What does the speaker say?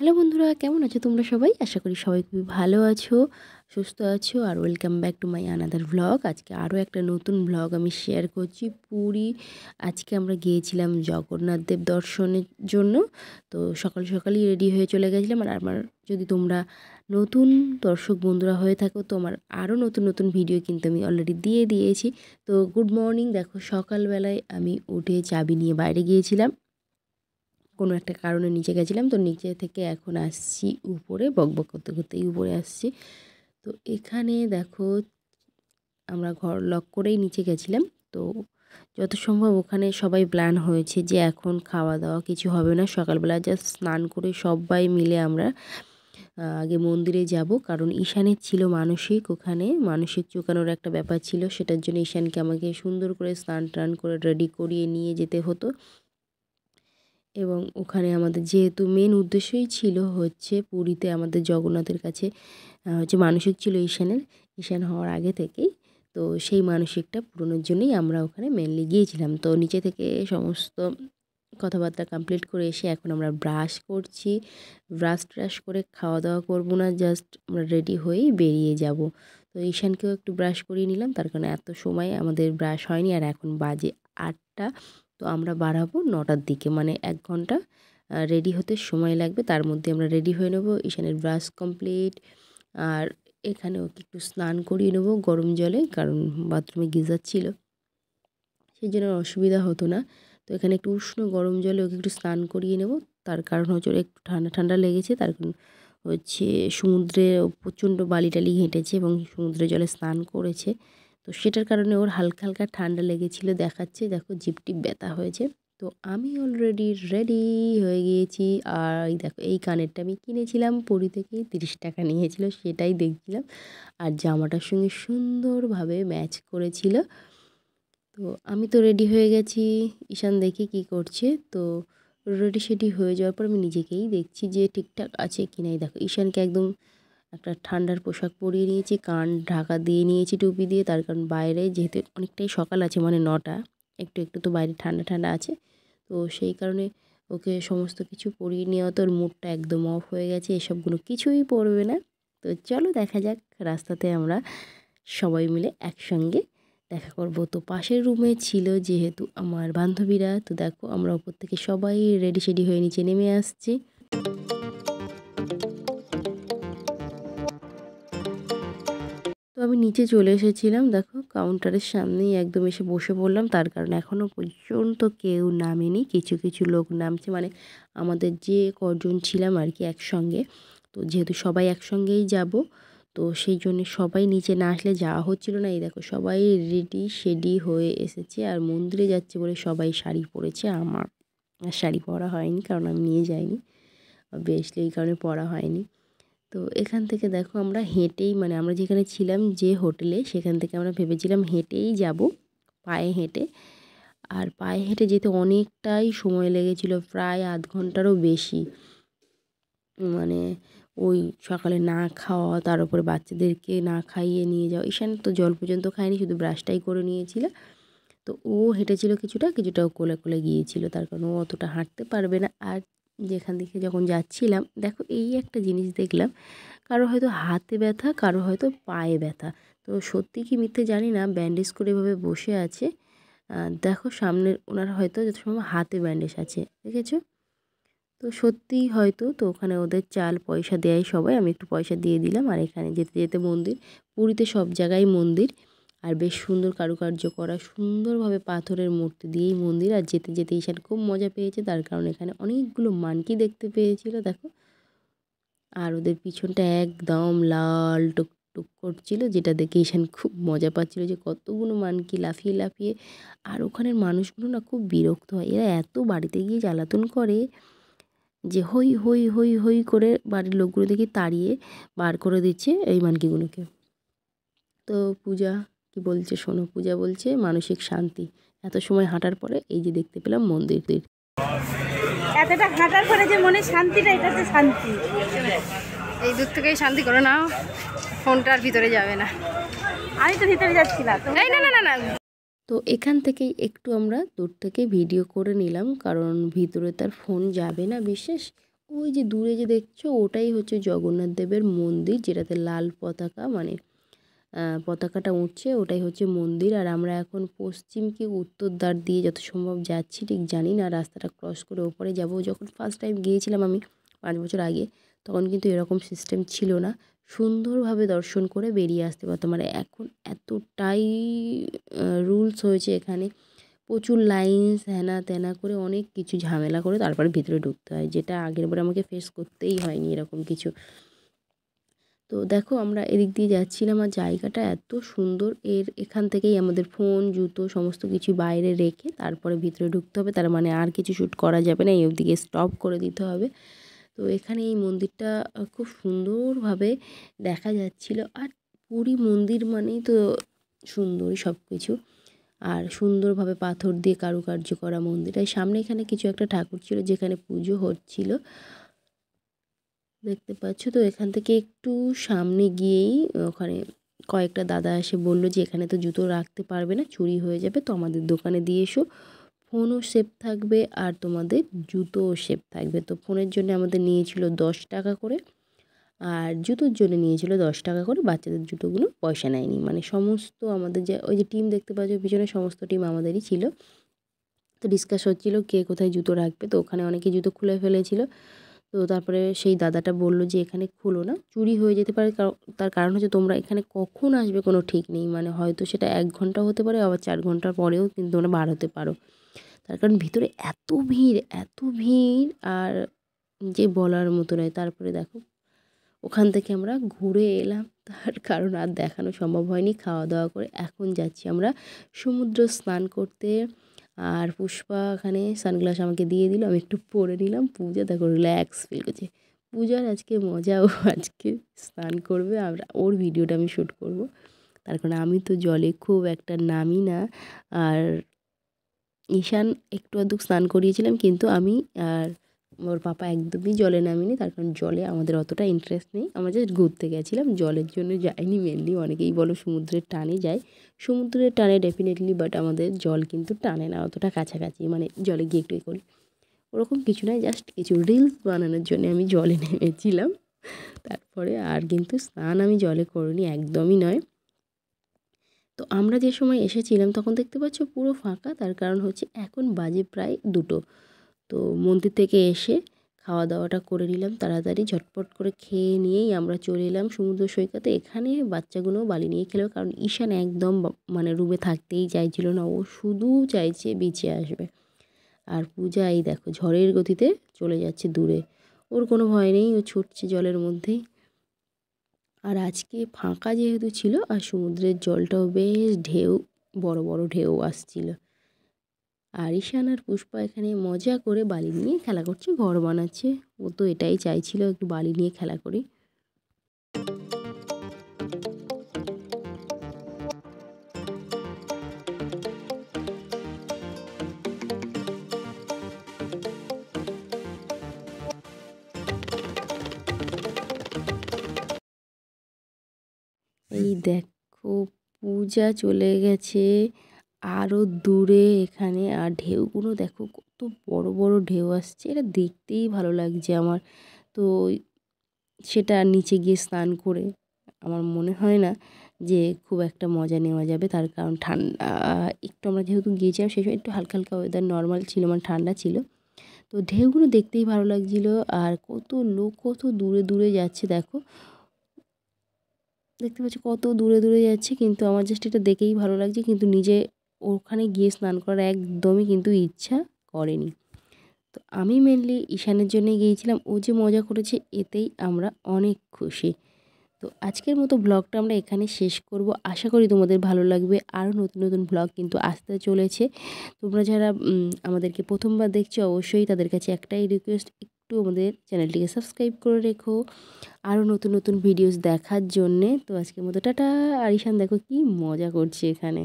Hello বন্ধুরা, কেমন আছো তোমরা সবাই? আশা করি সবাই খুবই ভালো আছো, সুস্থ আছো। আর welcome back to my another vlog. আজকে আরও একটা নতুন ভ্লগ আমি শেয়ার করছি। পুরী আজকে আমরা গিয়েছিলাম জগন্নাথ দেব দর্শনের জন্য। তো সকাল সকালই রেডি হয়ে চলে গেছিলাম। আর আমার যদি তোমরা নতুন দর্শক বন্ধুরা হয়ে থাকো তো আমার আরও নতুন নতুন ভিডিও কিন্তু আমি অলরেডি দিয়ে দিয়েছি। তো গুড মর্নিং। দেখো সকালবেলায় আমি উঠে চাবি নিয়ে বাইরে গিয়েছিলাম, কোনো একটা কারণে নিচে গেছিলাম। তো নিচে থেকে এখন আসছি উপরে, বকবক করতে করতেই উপরে আসছি। তো এখানে দেখো আমরা ঘর লক করেই নিচে গেছিলাম। তো যত সম্ভব ওখানে সবাই প্ল্যান হয়েছে যে এখন খাওয়া দাওয়া কিছু হবে না, সকালবেলা জাস্ট স্নান করে সবাই মিলে আমরা আগে মন্দিরে যাব। কারণ ঈশানের ছিল মানসিক, ওখানে মানসিক চুকানোর একটা ব্যাপার ছিল, সেটার জন্য ঈশানকে আমাকে সুন্দর করে স্নান টান করে রেডি করিয়ে নিয়ে যেতে হতো। এবং ওখানে আমাদের যেহেতু মেন উদ্দেশ্যই ছিল হচ্ছে পুরীতে আমাদের জগন্নাথের কাছে হচ্ছে মানসিক ছিল ঈশান হওয়ার আগে থেকেই। তো সেই মানসিকটা পূরণের জন্যই আমরা ওখানে মেনলি গিয়েছিলাম। তো নিচে থেকে সমস্ত কথাবার্তা কমপ্লিট করে এসে এখন আমরা ব্রাশ করছি। ব্রাশ করে খাওয়া দাওয়া করবো না, জাস্ট আমরা রেডি হয়েই বেরিয়ে যাব। তো ঈশানকেও একটু ব্রাশ করিয়ে নিলাম, তার কারণে এত সময় আমাদের ব্রাশ হয়নি। আর এখন বাজে 8টা। তো আমরা বাড়াবো 9টার দিকে, মানে 1 ঘন্টা রেডি হতে সময় লাগবে। তার মধ্যে আমরা রেডি হয়ে নেবো। ঈশানের ব্রাশ কমপ্লিট। আর এখানে ওকে একটু স্নান করিয়ে নেবো গরম জলে, কারণ বাথরুমে গিজার ছিল, সেই জন্য অসুবিধা হতো না। তো এখানে একটু উষ্ণ গরম জলে ওকে একটু স্নান করিয়ে নেব। তার কারণ হচ্ছে ওর একটু ঠান্ডা ঠান্ডা লেগেছে, তার কারণ হচ্ছে সমুদ্রে প্রচণ্ড বালি টালি হেঁটেছে এবং সমুদ্রের জলে স্নান করেছে। তো সেটার কারণে ওর হালকা হালকা ঠান্ডা লেগেছিলো, দেখাচ্ছে দেখো জিপ টিপ ব্যথা হয়েছে। তো আমি অলরেডি রেডি হয়ে গিয়েছি। আর এই দেখো এই কানেরটা আমি কিনেছিলাম পুরী থেকে, 30 টাকা নিয়েছিল, সেটাই দেখছিলাম। আর জামাটার সঙ্গে সুন্দরভাবে ম্যাচ করেছিল। তো আমি তো রেডি হয়ে গেছি, ঈশান দেখি কি করছে। তো রেডি সেডি হয়ে যাওয়ার পর আমি নিজেকেই দেখছি যে ঠিকঠাক আছে কি নাই। দেখো ঈশানকে একদম একটা ঠান্ডার পোশাক পরিয়ে নিয়েছি, কান ঢাকা দিয়ে নিয়েছি টুপি দিয়ে। তার কারণ বাইরে যেহেতু অনেকটাই সকাল আছে, মানে 9টা, একটু একটু তো বাইরে ঠান্ডা ঠান্ডা আছে। তো সেই কারণে ওকে সমস্ত কিছু পরিয়ে নেওয়া, তো ওর মুডটা একদম অফ হয়ে গেছে, এসবগুলো কিছুই পরবে না। তো চলো দেখা যাক, রাস্তাতে আমরা সবাই মিলে একসঙ্গে দেখা করব। তো পাশের রুমে ছিল যেহেতু আমার বান্ধবীরা, তো দেখো আমরা ওপর থেকে সবাই রেডি সেডি হয়ে নিচে নেমে আসছি। তো আমি নিচে চলে এসেছিলাম, দেখো কাউন্টারের সামনেই একদম এসে বসে পড়লাম। তার কারণ এখনও পর্যন্ত কেউ নামেনি, কিছু কিছু লোক নামছে, মানে আমাদের যে কজন ছিলাম আর কি একসঙ্গে। তো যেহেতু সবাই একসঙ্গেই যাব, তো সেই জন্য সবাই নিচে না আসলে যাওয়া হচ্ছিল না। এই দেখো সবাই রেডি শেডি হয়ে এসেছে, আর মন্দিরে যাচ্ছে বলে সবাই শাড়ি পরেছে। আমার শাড়ি পরা হয়নি, কারণ আমি নিয়ে যাইনি, অবভিয়াসলি এই কারণে পরা হয়নি। তো এখান থেকে দেখো আমরা হেঁটেই, মানে আমরা যেখানে ছিলাম যে হোটেলে, সেখান থেকে আমরা ভেবেছিলাম হেঁটেই যাব, পায়ে হেঁটে। আর পায়ে হেঁটে যেতে অনেকটাই সময় লেগেছিল, প্রায় আধ ঘন্টারও বেশি। মানে ওই সকালে না খাওয়া, তার উপরে বাচ্চাদেরকে না খাইয়ে নিয়ে যাওয়া। ঈশান তো জল পর্যন্ত খায়নি, শুধু ব্রাশটাই করে নিয়েছিল। তো ও হেঁটেছিল কিছুটা ও কোলে কোলে গিয়েছিল, তার কারণ ও অতটা হাঁটতে পারবে না। আর যেখান থেকে যখন যাচ্ছিলাম, দেখো এই একটা জিনিস দেখলাম, কারো হয়তো হাতে ব্যথা, কারো হয়তো পায়ে ব্যথা। তো সত্যি কি মিথ্যে জানি না, ব্যান্ডেজ করে এভাবে বসে আছে। দেখো সামনে ওনার হয়তো যত সময় হাতে ব্যান্ডেজ আছে, দেখেছো? তো সত্যিই হয়তো। তো ওখানে ওদের চাল পয়সা দেয় সবাই, আমি একটু পয়সা দিয়ে দিলাম। আর এখানে যেতে যেতে মন্দির, পুরীতে সব জায়গায় মন্দির, আর বেশ সুন্দর কারুকার্য করা, সুন্দরভাবে পাথরের মূর্তি দিয়েই মন্দির। আর যেতে যেতে ঈশান খুব মজা পেয়েছে, তার কারণ এখানে অনেকগুলো মানকি দেখতে পেয়েছিল, দেখো। আর ওদের পিছনটা একদম লাল টুকটুক করছিল, যেটা দেখে ঈশান খুব মজা পাচ্ছিল যে কতগুলো মানকি লাফিয়ে লাফিয়ে। আর ওখানের মানুষগুলো না খুব বিরক্ত হয়, এরা এত বাড়িতে গিয়ে জ্বালাতন করে যে হই হই হই হই করে বাড়ির লোকগুলো দেখি তাড়িয়ে বার করে দিচ্ছে এই মানকিগুলোকে। তো পূজা কি বলছে শোনো, পূজা বলছে মানসিক শান্তি। এত সময় হাঁটার পরে এই যে দেখতে পেলাম মন্দির। এতটা হাঁটার পরে যে মনে শান্তিটা, এটা তো শান্তি। এই দূর থেকেই শান্তি করে নাও, ফোনটার ভিতরে যাবে না। আমি তো ভিতরে যাচ্ছি না তো। এই না না না না, তো এখান থেকেই একটু আমরা দূর থেকে ভিডিও করে নিলাম, কারণ ভিতরে তার ফোন যাবে না বিশেষ, ওই যে দূরে যে দেখছো ওটাই হচ্ছে জগন্নাথ দেবের মন্দির, যেটাতে লাল পতাকা মানে পতাকাটা উঠছে, ওটাই হচ্ছে মন্দির। আর আমরা এখন পশ্চিম কি উত্তর দ্বার দিয়ে যত সম্ভব যাচ্ছি, ঠিক জানি না। রাস্তাটা ক্রস করে ওপরে যাব। যখন ফার্স্ট টাইম গিয়েছিলাম আমি 5 বছর আগে, তখন কিন্তু এরকম সিস্টেম ছিল না। সুন্দরভাবে দর্শন করে বেরিয়ে আসতে পারতাম। মানে এখন এতটাই রুলস হয়েছে এখানে, প্রচুর লাইন্স হ্যানা ত্যানা করে অনেক কিছু ঝামেলা করে তারপরে ভিতরে ঢুকতে হয়, যেটা আগেরবার আমাকে ফেস করতেই হয়নি এরকম কিছু। তো দেখো আমরা এদিক দিয়ে যাচ্ছিলাম আর জায়গাটা এত সুন্দর। এখান থেকেই আমাদের ফোন জুতো সমস্ত কিছু বাইরে রেখে তারপরে ভিতরে ঢুকতে হবে, তার মানে আর কিছু শ্যুট করা যাবে না, এই দিকে স্টপ করে দিতে হবে। তো এখানে এই মন্দিরটা খুব সুন্দরভাবে দেখা যাচ্ছিল। আর পুরী মন্দির মানেই তো সুন্দরই সব কিছু, আর সুন্দরভাবে পাথর দিয়ে কারুকার্য করা মন্দির। আর সামনে এখানে কিছু একটা ঠাকুর ছিল যেখানে পুজো হচ্ছিল, দেখতে পাচ্ছ। তো এখান থেকে একটু সামনে গিয়েই ওখানে কয়েকটা দাদা এসে বললো যে এখানে তো জুতো রাখতে পারবে না, চুরি হয়ে যাবে, তো আমাদের দোকানে দিয়ে এসো, ফোনও সেফ থাকবে আর তোমাদের জুতোও সেফ থাকবে। তো ফোনের জন্য আমাদের নিয়েছিল 10 টাকা করে, আর জুতোর জন্য নিয়েছিল 10 টাকা করে। বাচ্চাদের জুতোগুলো পয়সা নেয়নি। মানে সমস্ত আমাদের যে ওই যে টিম দেখতে পাচ্ছ পিছনে, সমস্ত টিম আমাদেরই ছিল। তো ডিসকাস হচ্ছিল কে কোথায় জুতো রাখবে। তো ওখানে অনেকে জুতো খুলে ফেলেছিল। তো তারপরে সেই দাদাটা বলল যে এখানে খুলো না, চুরি হয়ে যেতে পারে। তার কারণ হচ্ছে তোমরা এখানে কখন আসবে কোনো ঠিক নেই। মানে হয়তো সেটা 1 ঘন্টা হতে পারে, আবার 4 ঘন্টার পরেও কিন্তু তোমরা বার হতে পারো। তার কারণ ভিতরে এত ভিড়, এত ভিড়, আর যে বলার মতো নয়। তারপরে দেখো ওখান থেকে আমরা ঘুরে এলাম, তার কারণ আর দেখানো সম্ভব হয়নি। খাওয়া দাওয়া করে এখন যাচ্ছি আমরা সমুদ্র স্নান করতে। আর পুষ্পা এখানে সানগ্লাস আমাকে দিয়ে দিল, আমি একটু পরে নিলাম। পূজা দেখো রিল্যাক্স ফিল করছে। পূজার আজকে মজা, ও আজকে স্নান করবে, আমরা ওর ভিডিওটা আমি শ্যুট করব। তার কারণ আমি তো জলে খুব একটা নামি না। আর ঈশান একটু আধটু স্নান করিয়েছিলাম, কিন্তু আমি আর ওর পাপা একদমই জলে নামিনি। তার কারণ জলে আমাদের অতটা ইন্টারেস্ট নেই, আমরা জাস্ট ঘুরতে গেছিলাম, জলের জন্য যাইনি মেনলি। অনেকেই বলো সমুদ্রের টানে যায়, সমুদ্রের টানে ডেফিনেটলি, বাট আমাদের জল কিন্তু টানে না অতটা কাছাকাছি, মানে জলে গিয়ে একটু করি ওরকম কিছু নয়, জাস্ট কিছু রিলস বানানোর জন্য আমি জলে নেমেছিলাম। তারপরে আর কিন্তু স্নান আমি জলে করিনি, একদমই নয়। তো আমরা যে সময় এসেছিলাম তখন দেখতে পাচ্ছ পুরো ফাঁকা। তার কারণ হচ্ছে এখন বাজে প্রায় 2টো। তো মন্দির থেকে এসে খাওয়া দাওয়াটা করে নিলাম তাড়াতাড়ি, ঝটপট করে খেয়ে নিয়েই আমরা চলে এলাম সমুদ্র সৈকতে। এখানে বাচ্চাগুলো বালি নিয়ে খেলো, কারণ ঈশান একদম মানে রুমে থাকতেই চাইছিল না, ও শুধু চাইছে বিচে আসবে। আর পূজা এই দেখো ঝড়ের গতিতে চলে যাচ্ছে দূরে, ওর কোনো ভয় নেই, ও ছুটছে জলের মধ্যেই। আর আজকে ফাঁকা যেহেতু ছিল, আর সমুদ্রের জলটাও বেশ ঢেউ, বড় বড় ঢেউ আসছিল। আর ঈশান আর পুষ্পা এখানে মজা করে বালি নিয়ে খেলা করছে, ঘর বানাচ্ছে। ও তো এটাই চাইছিল, একটু বালি নিয়ে খেলা করি। এই দেখো পূজা চলে গেছে আরও দূরে এখানে। আর ঢেউগুলো দেখো কত বড় বড় ঢেউ আসছে, এটা দেখতেই ভালো লাগছে আমার। তো সেটা নিচে গিয়ে স্নান করে আমার মনে হয় না যে খুব একটা মজা নেওয়া যাবে। তার কারণ ঠান্ডা একটু, আমরা যেহেতু গিয়েছিলাম সেই সময় একটু হালকা হালকা ওয়েদার নর্মাল ছিল, মানে ঠান্ডা ছিল। তো ঢেউগুলো দেখতেই ভালো লাগছিলো। আর কত লোক কত দূরে দূরে যাচ্ছে দেখো, দেখতে পাচ্ছি কত দূরে দূরে যাচ্ছে। কিন্তু আমার জাস্ট এটা দেখেই ভালো লাগছে, কিন্তু নিজে ওখানে গিয়ে স্নান করার একদমই কিন্তু ইচ্ছা করেনি। তো আমি মেনলি ঈশানের জন্যই গিয়েছিলাম, ও যে মজা করেছে এতেই আমরা অনেক খুশি। তো আজকের মতো ব্লগটা আমরা এখানে শেষ করব। আশা করি তোমাদের ভালো লাগবে। আরও নতুন নতুন ব্লগ কিন্তু আসতে চলেছে। তোমরা যারা আমাদেরকে প্রথমবার দেখছো, অবশ্যই তাদের কাছে একটাই রিকোয়েস্ট, একটু আমাদের চ্যানেলটিকে সাবস্ক্রাইব করে রেখো আরও নতুন নতুন ভিডিওস দেখার জন্যে। তো আজকের মতো টাটা। আর ঈশান দেখো কি মজা করছে এখানে।